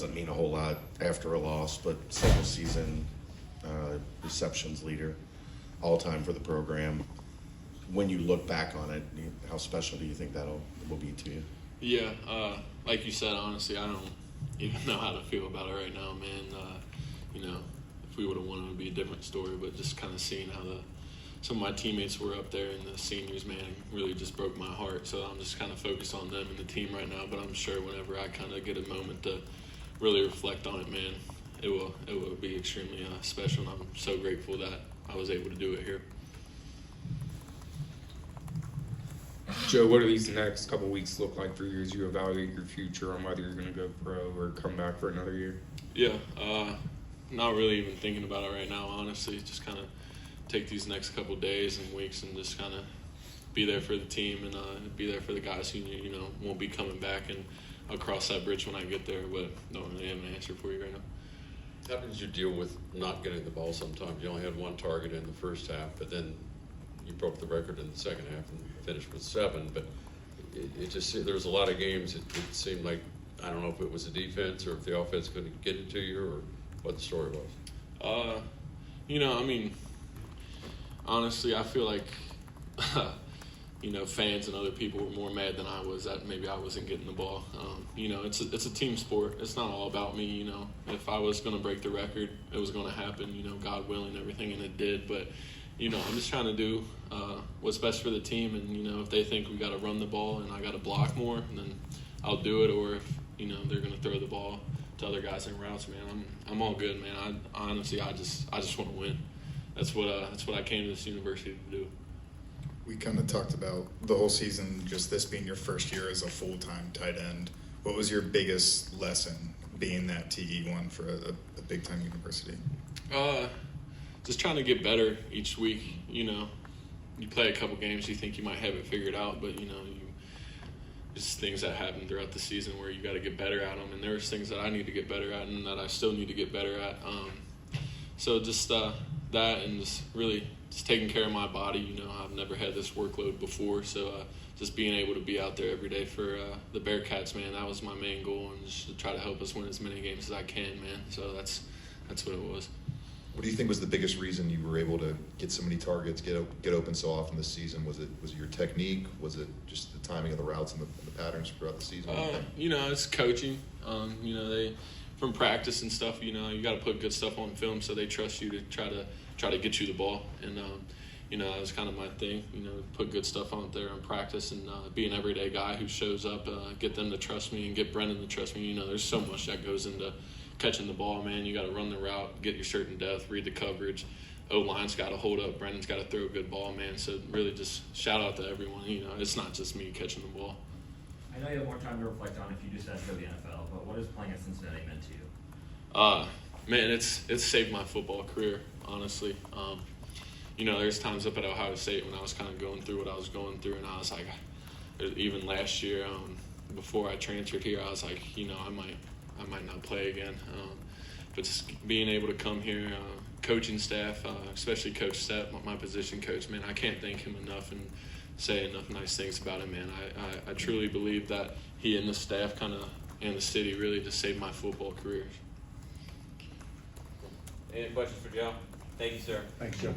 doesn't mean a whole lot after a loss, but single season receptions leader, all time for the program. When you look back on it, how special do you think will be to you? Yeah, like you said, honestly, I don't even know how to feel about it right now, man. If we would have won, it would be a different story. But just kind of seeing how some of my teammates were up there and the seniors, man, really just broke my heart. So I'm just kind of focused on them and the team right now. But I'm sure whenever I kind of get a moment to really reflect on it, man, it will be extremely special. And I'm so grateful that I was able to do it here. Joe, what do these next couple weeks look like for you as you evaluate your future on whether you're going to go pro or come back for another year? Yeah, not really even thinking about it right now, honestly. Just kind of take these next couple days and weeks and just kind of be there for the team and be there for the guys who won't be coming back, and I'll cross that bridge when I get there, but don't really have an answer for you right now. How did you deal with not getting the ball sometimes? You only had one target in the first half, but then you broke the record in the second half and finished with 7, but it just, there was a lot of games it seemed like, I don't know if it was the defense or if the offense couldn't get it to you or what the story was. Honestly, I feel like fans and other people were more mad than I was that maybe I wasn't getting the ball. It's a team sport. It's not all about me. If I was going to break the record, it was going to happen, God willing, everything, and it did. But I'm just trying to do what's best for the team, and if they think we got to run the ball and I got to block more, then I'll do it. Or if they're going to throw the ball to other guys in routes, man, I'm all good, man. I just want to win. That's what I came to this university to do. We kind of talked about the whole season, just this being your first year as a full-time tight end. What was your biggest lesson being that TE1 for a big-time university? Just trying to get better each week. You play a couple games, you think you might have it figured out, but just things that happen throughout the season where you got to get better at them. And there's things that I need to get better at and that I still need to get better at. So just that, and just really just taking care of my body. I've never had this workload before, so just being able to be out there every day for the Bearcats, man, that was my main goal, and just to try to help us win as many games as I can, man. So that's what it was. What do you think was the biggest reason you were able to get so many targets, get open so often this season? Was it your technique? Was it just the timing of the routes and the patterns throughout the season? It's coaching. They from practice and stuff. You got to put good stuff on film, so they trust you to try to get you the ball. And that was kind of my thing. Put good stuff on there in practice and be an everyday guy who shows up. Get them to trust me and get Brendan to trust me. There's so much that goes into catching the ball, man. You got to run the route, get your certain depth, read the coverage. O-line's got to hold up. Brendan's got to throw a good ball, man. So really just shout out to everyone. It's not just me catching the ball. I know you have more time to reflect on if you just had to go to the NFL, but what has playing at Cincinnati meant to you? Man, it's saved my football career, honestly. There's times up at Ohio State when I was kind of going through what I was going through, and I was like, even last year, before I transferred here, I was like, I might not play again. But just being able to come here, coaching staff, especially Coach Stepp, my position coach, man, I can't thank him enough and say enough nice things about him, man. I truly believe that he and the staff and the city really just saved my football career. Any questions for Joe? Thank you, sir. Thanks, Joe.